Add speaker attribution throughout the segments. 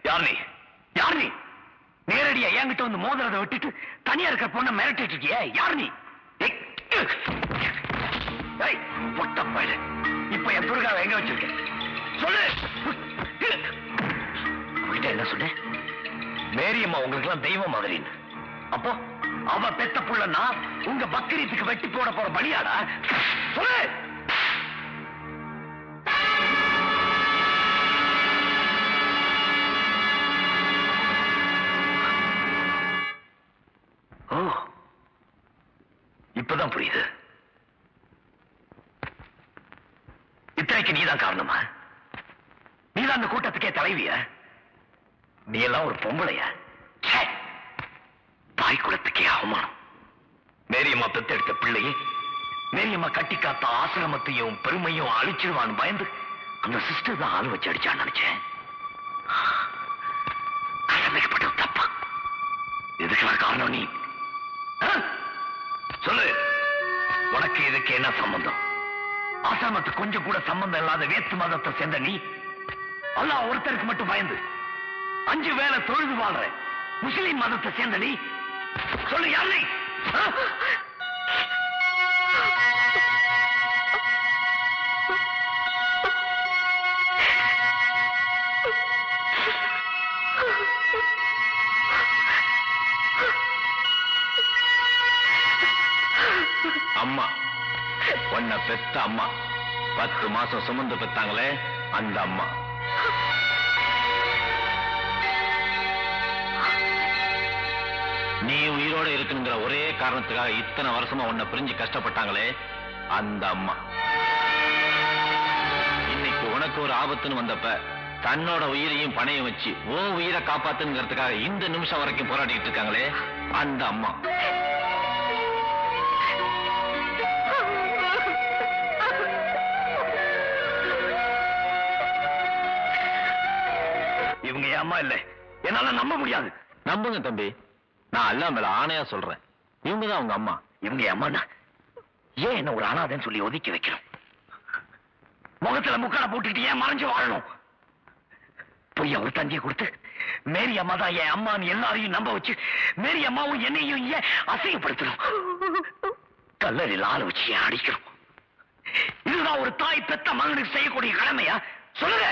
Speaker 1: யார் நீ? யார் நீ? நேரடியா என்கிட்ட வந்து மோதிரத்தை விட்டுட்டு தனியா இருக்கிற பொண்ணை மிரட்டிட்டு இருக்கிய? யார் நீ? இப்ப என் துர்காவை எங்க வச்சிருக்க? சொல்லு. என்ன சொன்ன? மேரியம்மா உங்களுக்கு எல்லாம் தெய்வம் மாதிரின்னு. அப்போ அவ பெத்த புள்ளன்னா உங்க பக்ரீத்துக்கு வெட்டி போட போற பலியாடா? சொல்லு. ஓ, இப்பதான் புரியுது. இத்தனைக்கு நீதான் காரணமா? நீதான் அந்த கூட்டத்துக்கே தலைவிய? நீ எல்லாம் ஒரு பொம்பளைய? தாய் குலத்துக்கே அவமானம். மேரியம்மா பெத்தெடுத்த பிள்ளையே மேரியம்மா கட்டி காத்த ஆசிரமத்தையும் பெருமையும் அழிச்சிருவான்னு பயந்து அந்த சிஸ்டர் தான் ஆளு வச்சு அடிச்சான்னு நினைச்சேன். கட்டமைக்கப்பட்ட தப்பா? இதுக்கெல்லாம் காரணம் நீ. சொல்லு, உனக்கு இதுக்கு என்ன சம்பந்தம்? ஆசிரமத்துக்கு கொஞ்சம் கூட சம்பந்தம் இல்லாத வேத்து மதத்தை சேர்ந்த நீ அல்லாஹ் ஒருத்தருக்கு மட்டும் பயந்து 5 வேளை தொழுது வாழ்ற முஸ்லிம் மதத்தை சேர்ந்த நீ சொல்லு, யார் நீ? அம்மா, உன்னை பெத்த அம்மா. 10 மாசம் சுமந்து பெத்தாங்களே அந்த அம்மா. நீ உயிரோட இருக்குங்கிற ஒரே காரணத்துக்காக இத்தனை வருஷமா உன்னை பிரிஞ்சு கஷ்டப்பட்டாங்களே அந்த அம்மா. இன்னைக்கு உனக்கு ஒரு ஆபத்துன்னு வந்தப்ப தன்னோட உயிரையும் பணையம் வச்சு ஓ உயிரை காப்பாத்துங்கிறதுக்காக இந்த நிமிஷம் வரைக்கும் போராடிட்டு இருக்காங்களே அந்த அம்மா. இவங்க அம்மா இல்ல, என்னால நம்ப முடியாது. நம்புங்க தம்பி, நான் அல்லா மேல ஆணையா சொல்றேன், இவங்கதான் அவங்க அம்மா. இவங்க அம்மா ஏன் என்ன ஒரு அனாதைன்னு சொல்லி ஒதுக்கி வைக்கிறோம்? முகத்துல முக்காட போட்டுட்டு ஏன் மறைஞ்சு வாழணும்? பொய்ய ஒரு தஞ்சியை கொடுத்து மேரி அம்மா தான் என் அம்மான்னு எல்லாரையும் நம்ப வச்சு மேரி அம்மாவும் என்னையும் ஏன் அசிங்கப்படுத்தணும்? கல்லறில் ஆள வச்சு ஏன் அடிக்கிறோம்? இதுதான் ஒரு தாய் பெத்த மகனுக்கு செய்யக்கூடிய கடமையா? சொல்லுங்க.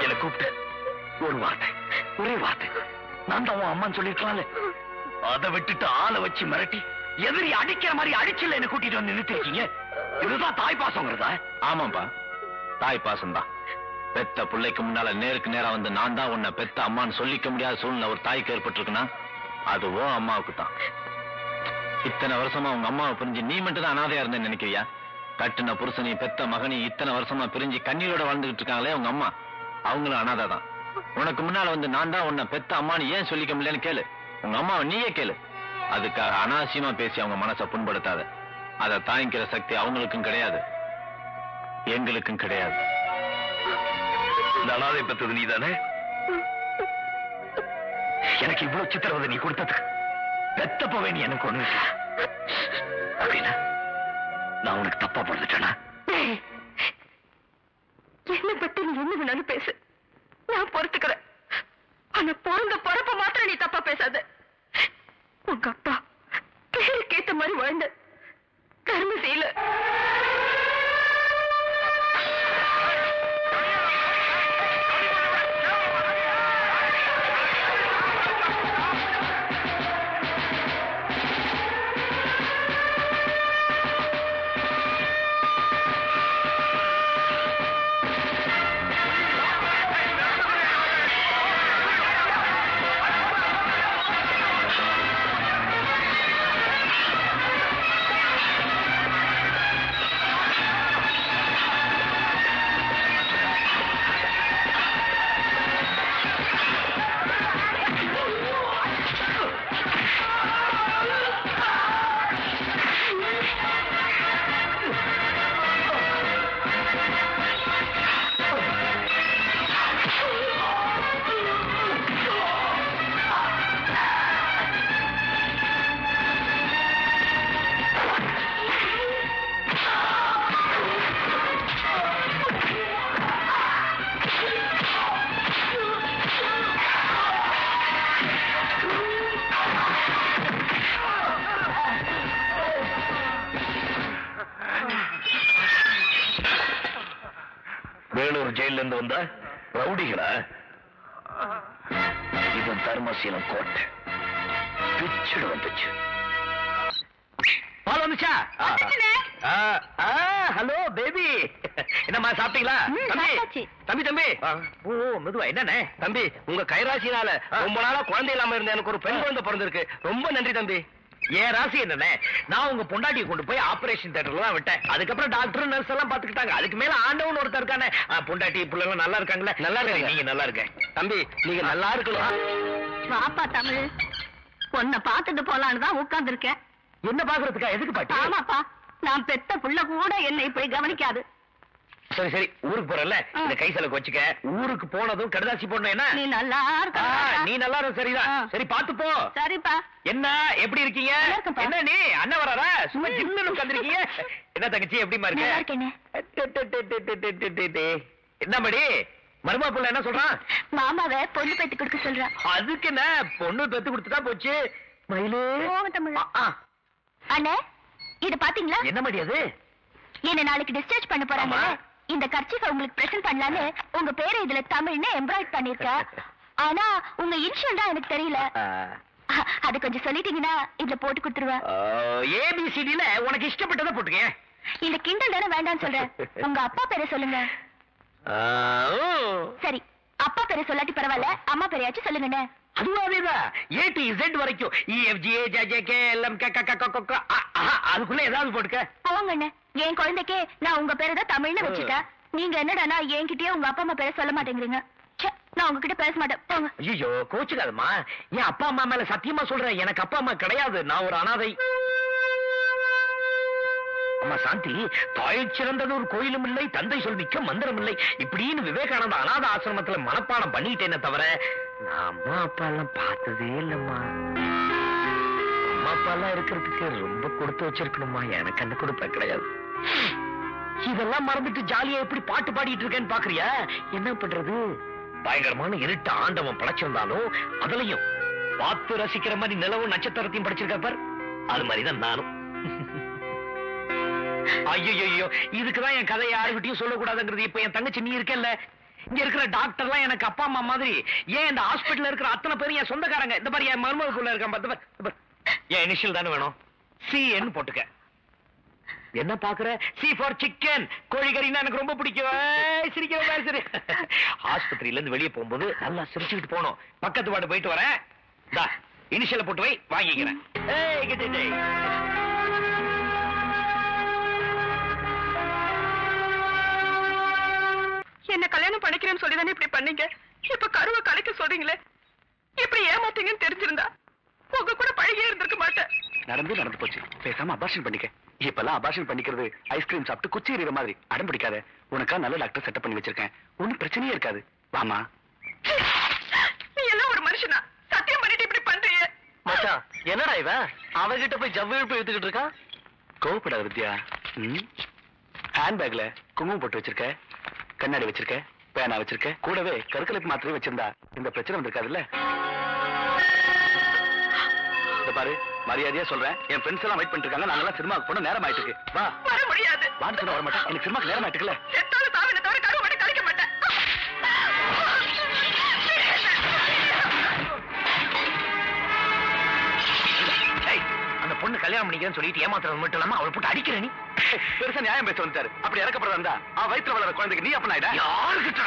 Speaker 1: என்னை கூப்பிட்டு ஒரு வார்த்தை, ஒரே வார்த்தை, நான் தான் அம்மான்னு சொல்லிருக்கலாம்ல. அதை விட்டுட்டு ஆளை வச்சு மிரட்டி எதிரி அடிக்கிற மாதிரி அடிச்சுல என்ன கூட்டிட்டு வந்து நிறுத்திருக்கீங்க. இதுதான் தாய் பாசங்கிறதா? ஆமாப்பா, தாய் பாசம் தான். பெத்த பிள்ளைக்கு முன்னால நேருக்கு நேரா வந்து நான் தான் உன்னை பெத்த அம்மான்னு சொல்லிக்க முடியாத சூழ்நிலை ஒரு தாய்க்கு ஏற்பட்டிருக்குன்னா அதுவோ அம்மாவுக்கு தான். இத்தனை வருஷமா உங்க அம்மாவை பிரிஞ்சு நீ மட்டும் தான் அனாதையா இருந்தேன்னு நினைக்கிறியா? கட்டுன புருஷனி பெத்த மகனி இத்தனை வருஷமா பிரிஞ்சு கண்ணீரோட வாழ்ந்துகிட்டு இருக்காங்களே உங்க அம்மா, அவங்களும் அனாதை தான். உனக்கு முன்னால வந்து நான் தான் உன்னை பெத்த அம்மான்னு ஏன் சொல்லிக்க முடியலன்னு கேளு. உங்க அம்மாவை நீயே கேளு. அதுக்காக அனாவசியமா பேசி அவங்க மனசை புண்படுத்தாத. அதை தாங்கிக்கிற சக்தி அவங்களுக்கும் கிடையாது, எங்களுக்கும் கிடையாது. இந்த அனாதை பெற்றது நீதானே? எனக்கு இவ்வளவு சித்திரவதை நீ கொடுத்ததுக்கு பெத்தப்பவே நீ எனக்கு ஒண்ணு அப்படின்னா நான் உனக்கு தப்பா பிறந்துட்டேனா?
Speaker 2: என்ன பத்தி நீ என்ன வேணாலும் பேசு, நான் பொறுத்துக்கிறேன். ஆனா பிறந்த பொறப்ப மாத்திரம் நீ தப்பா பேசாத. உங்க அப்பா பேருக்கு ஏத்த மாதிரி வாழ்ந்த கர்ம செய்யல.
Speaker 1: வேலூர் ஜெயில இருந்து வந்த ரவுடிகளா? இது தர்மசீலம் கோட்டை. பிச்சுடு வந்துச்சு. பால் வந்துச்சா? ஹலோ பேபி, என்னம்மா சாப்பிட்டீங்களா? தம்பி தம்பி தம்பி, ஓ மெதுவா. என்னண்ணே தம்பி, உங்க கைராசினால ரொம்ப நாளா குழந்தை இல்லாம இருந்த எனக்கு ஒரு பெண் குழந்தை பிறந்திருக்கு. ரொம்ப நன்றி தம்பி. ஏன் ராசி என்னண்ணே, நான் உங்க பொண்டாட்டியை கொண்டு போய் ஆபரேஷன் தியேட்டர்ல தான் விட்டேன். அதுக்கப்புறம் டாக்டர் நர்ஸ் எல்லாம் பாத்துக்கிட்டாங்க. அதுக்கு மேல ஆண்டவன் ஒருத்தர் இருக்கானே. பொண்டாட்டி பிள்ளைங்க நல்லா இருக்காங்களே? நல்லா இருக்காங்க. நீங்க நல்லா இருக்க தம்பி, நீங்க நல்லா இருக்கலாம்.
Speaker 2: வாப்பா தமிழ், உன்னை பார்த்துட்டு போலான்னு தான் உட்கார்ந்து இருக்கேன்.
Speaker 1: என்ன பாக்குறதுக்கா? எதுக்கு பாட்டி?
Speaker 2: ஆமாப்பா, நான் பெத்த புள்ள கூட என்னை இப்படி கவனிக்காது.
Speaker 1: சரி சரி, ஊருக்கு போறல, இந்த கை செலவுக்கு வச்சுக்க. ஊருக்கு போனதும் கடுதாசி போடணும். என்ன
Speaker 2: நீ நல்லா இருக்க?
Speaker 1: நீ நல்லா இருக்க. சரிதான். சரி பாத்து போ.
Speaker 2: சரிப்பா.
Speaker 1: என்ன எப்படி இருக்கீங்க? என்ன நீ அண்ணன் வராரா? சும்மா ஜிம்னு உட்கார்ந்திருக்கீங்க. என்ன தங்கச்சி எப்படிமா இருக்க? என்ன படி மருமா புள்ள என்ன சொல்றான்?
Speaker 2: மாமாவை பொண்ணு பெத்து கொடுக்க சொல்றான்.
Speaker 1: அதுக்கு என்ன, பொண்ணு பெத்து கொடுத்துட்டா போச்சு. மயிலு
Speaker 2: அண்ணே, இது பாத்தீங்களா?
Speaker 1: என்ன மடி அது?
Speaker 2: என்ன நாளைக்கு டிஸ்சார்ஜ் பண்ண போறாங்க. இந்த கர்ச்சீஃபை உங்களுக்கு பிரசன்ட் பண்ணலான்னு உங்க பேரை இதுல தமிழ்னு எம்ப்ராய்ட் பண்ணிருக்க. ஆனா உங்க இனிஷியல் தான் எனக்கு தெரியல. அது கொஞ்சம் சொல்லிட்டீங்கன்னா இதுல போட்டு கொடுத்துருவேன்.
Speaker 1: ஏபிசிடில உனக்கு இஷ்டப்பட்டதை போட்டுக்க. இந்த
Speaker 2: கிண்டல் தானே வேண்டாம்னு சொல்றேன். உங்க அப்பா பேரை சொல்லுங்க. சரி, அப்பா பேரை சொல்லாட்டி பரவாயில்ல, அம்மா பேரையாச்சும் சொல்லுங்கண்ணே.
Speaker 1: அதுவாவேதான் A to Z வரைக்கும் அதுக்குள்ள ஏதாவது போட்டுக்க.
Speaker 2: அவங்கண்ணே, என் குழந்தைக்கே நான் உங்க பேரை தான் தமிழ்னு வச்சுட்டேன். நீங்க என்னடானா என்கிட்டயே உங்க அப்பா அம்மா பேரை சொல்ல மாட்டேங்கிறீங்க. நான் உங்ககிட்ட பேச மாட்டேன், போங்க.
Speaker 1: ஐயோ கோச்சுக்காதம்மா, என் அப்பா அம்மா மேல சத்தியமா சொல்றேன், எனக்கு அப்பா அம்மா கிடையாது. நான் ஒரு அனாதை. அம்மா சாந்தி, தாய் சிறந்தது ஒரு கோயிலும் இல்லை, தந்தை சொல் மிக்க மந்திரம் இல்லை, இப்படின்னு விவேகானந்த அநாத ஆசிரமத்துல மனப்பாடம் பண்ணிட்டேனே தவிர நான் அம்மா அப்பா எல்லாம் பார்த்ததே இல்லம்மா. அம்மா அப்பா எல்லாம் இருக்கிறதுக்கு ரொம்ப கொடுத்து வச்சிருக்கணுமா. எனக்கு அந்த கொடுப்ப கிடையாது. இதெல்லாம் மறந்துட்டு ஜாலியா எப்படி பாட்டு பாடிட்டு இருக்கேன்னு பாக்குறியா? என்ன பண்றது? பயங்கரமான இருட்டு ஆண்டவன் படைச்சிருந்தாலும் அதுலயும் பார்த்து ரசிக்கிற மாதிரி நிலவும் நட்சத்திரத்தையும் படைச்சிருக்க பார். அது மாதிரிதான் நானும். ஐயோ, இதுக்குதான் என் கதை யாருகிட்டயும் சொல்லக்கூடாதுங்கிறது. இப்ப என் தங்கச்சி நீ இருக்கல, இங்க இருக்கிற டாக்டர்லாம் எனக்கு அப்பா அம்மா மாதிரி. ஏன் இந்த ஹாஸ்பிட்டல்ல இருக்கிற அத்தனை பேரும் என் சொந்தக்காரங்க. இந்த மாதிரி என் மருமகளுக்குள்ள இருக்கான். என் இனிஷியல் தானே வேணும், CN போட்டுக்க. என்ன பாக்குற? C for chicken. கோழிக்கறின்னா எனக்கு ரொம்ப பிடிக்கும். சிரிக்கிற சரி. ஆஸ்பத்திரியில இருந்து வெளியே போகும்போது நல்லா சிரிச்சுக்கிட்டு போனோம். பக்கத்து வார்டு போயிட்டு வரேன். இனிஷியல போட்டு வை, வாங்கிக்கிறேன்.
Speaker 2: என்ன கல்யாணம் பண்ணிக்கிறேன்னு சொல்லிதானே இப்படி பண்ணீங்க. இப்ப கருவை கலைக்க சொல்றீங்களே, இப்படி ஏமாத்தீங்கன்னு தெரிஞ்சிருந்தா உங்க கூட பழகியே இருந்திருக்க மாட்டேன்.
Speaker 1: நடந்து போச்சு. பேசாம அபார்ஷன் பண்ணிக்க. இப்பெல்லாம் அபார்ஷன் பண்ணிக்கிறது ஐஸ்கிரீம் சாப்பிட்டு குச்சி எறிகிற மாதிரி. அடம் பிடிக்காத. உனக்கா நல்ல டாக்டர் செட்டப் பண்ணி வச்சிருக்கேன். ஒன்னும் பிரச்சனையே இருக்காது. வாமா.
Speaker 2: நீ எல்லாம் ஒரு மனுஷனா? சத்தியம் பண்ணிட்டு இப்படி பண்றீங்க?
Speaker 1: மச்சான், என்னடா இவன் அவகிட்ட போய் ஜவ்வு இழுப்பு எடுத்துக்கிட்டு இருக்கான். கோவப்படாத வித்யா. ஹேண்ட்பேக்ல குங்குமம் போட்டு வச்சிருக்க, கண்ணாடி வச்சிருக்க, பேனா வச்சிருக்க, கூடவே கருக்கலைப்பு மாத்திரை வச்சிருந்தா இந்த பிரச்சனை வந்திருக்காதுல்ல. பாரு, மரியாதையா சொல்றேன், என் ஃப்ரெண்ட்ஸ் எல்லாம் வெயிட் பண்ணிட்டு இருக்காங்க. நாங்கெல்லாம் சினிமாக்கு போன நேரம் ஆயிட்டு இருக்கு. வா.
Speaker 2: வர முடியாது.
Speaker 1: வான்னு சொல்ல வர மாட்டேன். எனக்கு சினிமாக்கு நேரம் ஆயிட்டுல.
Speaker 2: செத்தாலும் சாவின தவிர கருவை மட்டும் கலைக்க மாட்டேன்.
Speaker 1: அந்த பொண்ணு கல்யாணம் பண்ணிக்கிறேன்னு சொல்லிட்டு ஏமாத்துறது மட்டும் இல்லாம அவளை போட்டு அடிக்கிற நீ. பெருசா நியாயம் பேச வந்துட்டாரு. அப்படி இறக்கப்படுறதா இருந்தா அவ வயிற்றுல வளர குழந்தைக்கு நீ அப்ப ஆயிடா. யாருக்கிட்ட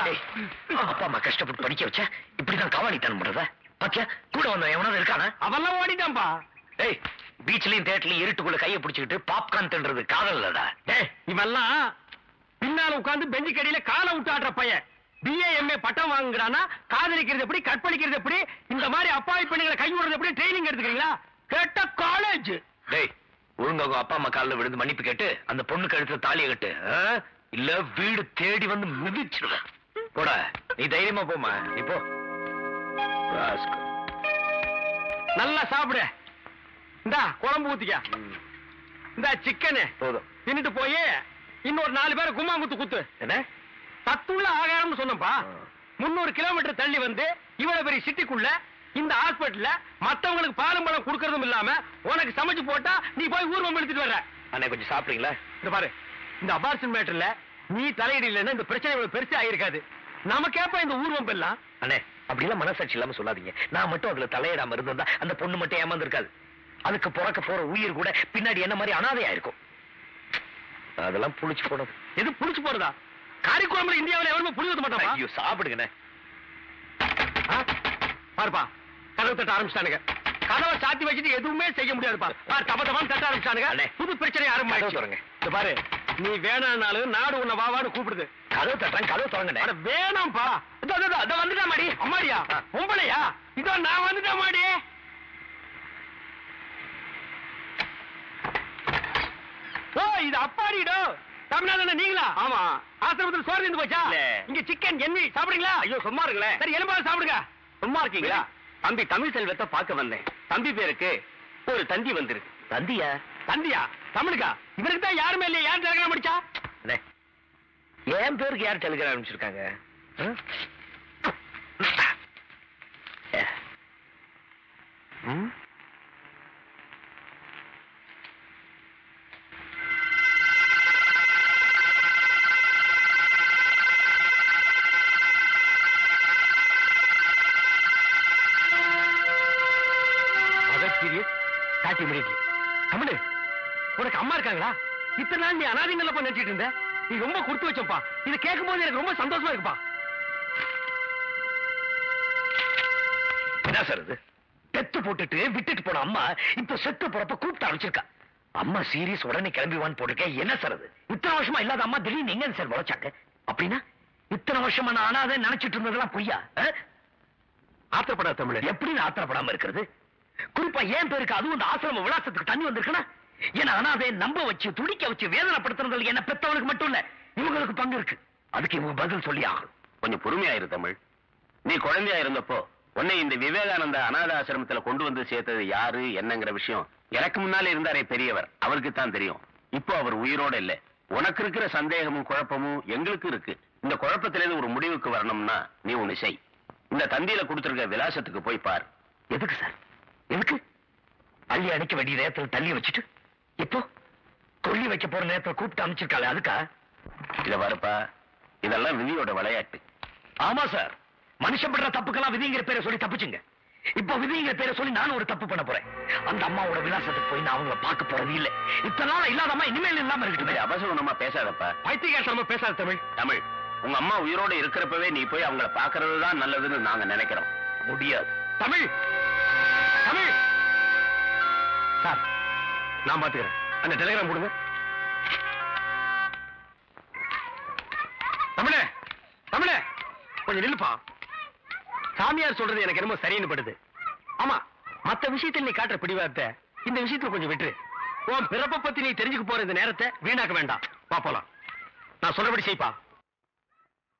Speaker 1: ஏய், அப்பா அம்மா கஷ்டப்பட்டு படிக்க வச்ச இப்படிதான் காவாணித்தனம் பண்றத பாத்தியா? கூட வந்த எவனாவது இருக்கானா?
Speaker 3: அவெல்லாம் ஓடிட்டான்பா.
Speaker 1: ஏய், பீச்லயும் தேட்டர்லயும் இருட்டுக்குள்ள கையை பிடிச்சிக்கிட்டு பாப்கார்ன் தின்றது காதல் இல்லடா.
Speaker 3: டேய், இவெல்லாம் பின்னால உட்கார்ந்து பெஞ்சு கடியில காலை விட்டு ஆடுற பையன். BA MA பட்டம் வாங்குறானா காதலிக்கிறது எப்படி, கற்பழிக்கிறது எப்படி, இந்த மாதிரி அப்பாவி பெண்களை கை விடுறது எப்படி ட்ரைனிங் எடுத்துக்கிறீங்களா? கேட்ட காலேஜ்.
Speaker 1: டேய், ஒழுங்கா உங்க அப்பா அம்மா காலில் விழுந்து மன்னிப்பு கேட்டு அந்த பொண்ணு கழுத்துல தாலியை கட்டு. இல்ல வீடு தேடி வந்து மிதிச்சிருவேன். போட, நீ தைரியமா போமா. நீ போ. ராஸ்கல்.
Speaker 3: நல்லா சாப்பிடு. இந்தா குழம்பு ஊத்திக்க. இந்த சிக்கனு
Speaker 1: போதும்.
Speaker 3: தின்னுட்டு போய் இன்னொரு 4 பேரை கும்மா குத்து குத்து.
Speaker 1: என்ன
Speaker 3: சத்துள்ள ஆகாரம்னு சொன்னப்பா. 300 கிலோமீட்டர் தள்ளி வந்து இவ்வளவு பெரிய சிட்டிக்குள்ள இந்த ஹாஸ்பிட்டல்ல மத்தவங்களுக்கு பாலும் பழம் கொடுக்கறதும் இல்லாம உனக்கு சமைச்சு போட்டா நீ போய் ஊர்வம் எடுத்துட்டு வர்ற.
Speaker 1: அண்ணே கொஞ்சம் சாப்பிடுறீங்களா?
Speaker 3: இந்த பாரு, இந்த அபார்ஷன் மேட்டர்ல நீ தலையிடலன்னா இந்த பிரச்சனை இவ்வளவு பெருசா ஆயிருக்காது. நமக்கேப்ப இந்த ஊர்வம் எல்லாம்.
Speaker 1: அண்ணே அப்படிலாம் மனசாட்சி இல்லாம சொல்லாதீங்க. நான் மட்டும் அதுல தலையிடாம இருந்திருந்தா அந்த பொண்ணு மட்டும் ஏமாந்துருக்காது. அதுக்கு பிறக்க போற உயிர் கூட பின்னாடி என்ன மாதிரி அனாதையா இருக்கும். அதெல்லாம் புளிச்சு போனது.
Speaker 3: எது புடிச்சு போறதா? காரிக்குழம்புல இந்தியாவில் எவருமே புளி ஊத்த மாட்டான்.
Speaker 1: ஐயோ சாப்பிடுங்கண்ணே.
Speaker 3: பாருப்பா, கதவு தட்ட ஆரம்பிச்சிட்டானுங்க. கதவை சாத்தி வச்சுட்டு எதுவுமே செய்ய முடியாதுப்பா. பாரு, தப்ப தப்பான்னு தட்ட ஆரம்பிச்சிட்டானுங்க.
Speaker 1: அண்ணே.
Speaker 3: புது பிரச்சனை ஆரம்பிச்சு.
Speaker 1: கதவு திறங்க.
Speaker 3: இந்த பாரு, நீ வேணானாலும் நாடு உன்னை வாவான்னு கூப்பிடுது.
Speaker 1: கதவு தட்டுறேன், கதவு திறங்கண்ணே.
Speaker 3: அட வேணாம்ப்பா. இதோ வந்துட்டேன் மாடி. அம்மாடியா? பொம்பளையா? இதோ நான் வந்துட்டேன் மாடி. ஓ, இது அப்பாடிடோ. தமிழ்நாடு நீங்களா? ஆமா. ஆசிரமத்தில் சோறு இருந்து போச்சா?
Speaker 1: இல்ல.
Speaker 3: இங்க சிக்கன் எண்ணி சாப்பிடுங்களா?
Speaker 1: ஐயோ சும்மா இருங்களே.
Speaker 3: சரி, எலும்பாவது சாப்பிடுங்க.
Speaker 1: சும்மா இருக்கீங்களா?
Speaker 3: தம்பி தமிழ் செல்வத்தை பார்க்க வந்தேன். தம்பி பேருக்கு ஒரு தந்தி வந்திருக்கு.
Speaker 1: தந்தியா?
Speaker 3: தந்தியா? தமிழுக்கா? இவருக்கு தான் யாருமே இல்லையா? யார் டெலிகிராம் அடிச்சா?
Speaker 1: அண்ணே, என் பேருக்கு யார் டெலிகிராம் அனுப்பிச்சிருக்காங்க?
Speaker 3: தமிழ், உனக்கு அம்மா இருக்காங்களா? இத்தனை நாள் நீ அனாதைங்கள்ல போய் நினைச்சிட்டு இருந்த. நீ ரொம்ப கொடுத்து வச்சப்பா. இதை கேட்கும் போது எனக்கு ரொம்ப சந்தோஷமா இருக்குப்பா.
Speaker 1: என்ன சார் இது? பெத்து போட்டுட்டு விட்டுட்டு போன அம்மா இப்ப செத்து போறப்ப கூப்பிட்டு அனுப்பிச்சிருக்கா. அம்மா சீரியஸ் உடனே கிளம்பிவான்னு போட்டிருக்கேன். என்ன சார் அது? இத்தனை வருஷமா இல்லாத அம்மா திடீர்னு எங்க சார் உழைச்சாங்க? அப்படின்னா இத்தனை வருஷமா நான் அனாதை நினைச்சிட்டு இருந்ததெல்லாம் பொய்யா?
Speaker 3: ஆத்திரப்படாத தமிழ்.
Speaker 1: எப்படி நான் ஆத்திரப்படாம இருக்கிறது? குறிப்பா ஏன் பேருக்கு அதுவும் இந்த ஆசிரம விலாசத்துக்கு தண்ணி வந்திருக்குன்னா ஏன்னா அனாதை நம்ப வச்சு துடிக்க வச்சு வேதனைப்படுத்துறதுல என்ன பெத்தவனுக்கு மட்டும் இல்ல இவங்களுக்கு பங்கு இருக்கு. அதுக்கு இவங்க பதில் சொல்லி ஆகும்.
Speaker 4: கொஞ்சம் பொறுமையாயிரு தமிழ். நீ குழந்தையா இருந்தப்போ உன்னை இந்த விவேகானந்த அநாத ஆசிரமத்துல கொண்டு வந்து சேர்த்தது யாரு என்னங்கிற விஷயம் எனக்கு முன்னாலே இருந்தாரே பெரியவர், அவருக்கு தான் தெரியும். இப்போ அவர் உயிரோட இல்ல. உனக்கு இருக்கிற சந்தேகமும் குழப்பமும் எங்களுக்கு இருக்கு. இந்த குழப்பத்திலிருந்து ஒரு முடிவுக்கு வரணும்னா நீ ஒண்ணு செய். இந்த தந்தியில கொடுத்திருக்க விலாசத்துக்கு போய் பார்.
Speaker 1: எதுக்கு சார்? எதுக்கு? அள்ளி அணைக்க வேண்டிய நேரத்தில் தள்ளி வச்சுட்டு இப்போ கொல்லி வைக்க போற நேரத்தில் கூப்பிட்டு அனுப்பிச்சிருக்காளே அதுக்கா?
Speaker 4: இத வரப்பா, இதெல்லாம் விதியோட விளையாட்டு.
Speaker 1: ஆமா சார், மனுஷன் பண்ற தப்புக்கெல்லாம் விதிங்கிற பேரை சொல்லி தப்புச்சுங்க. இப்போ விதிங்கிற பேரை சொல்லி நானும் ஒரு தப்பு பண்ண போறேன். அந்த அம்மாவோட விலாசத்துக்கு போய் நான் அவங்கள பார்க்க போறது இல்ல. இத்தனை நாள் இல்லாத அம்மா இனிமேல் இல்லாம இருக்கட்டுமே.
Speaker 4: அவசரமா பேசாதப்பா.
Speaker 3: பைத்தியகாரமா பேசாத தமிழ்.
Speaker 4: தமிழ், உங்க அம்மா உயிரோட இருக்கிறப்பவே நீ போய் அவங்கள பாக்குறது தான் நல்லதுன்னு நாங்க நினைக்கிறோம்.
Speaker 1: முடியாது.
Speaker 3: தமிழ், தமிழ் சார், நான் பாத்துக்கிறேன். அந்த டெலிகிராம் கொடுங்க. தமிழே, தமிழே கொஞ்சம் நில்லுப்பா. சாமியார் சொல்றது எனக்கு என்னமோ சரின்னு படுது. ஆமா, மத்த விஷயத்தில் நீ காட்டுற பிடிவாதத்தை இந்த விஷயத்துல கொஞ்சம் விட்டுரு. உன் பிறப்பை பத்தி நீ தெரிஞ்சுக்க போற இந்த நேரத்தை வீணாக்க வேண்டாம். வா போலாம். நான் சொல்றபடி செய்ப்பா.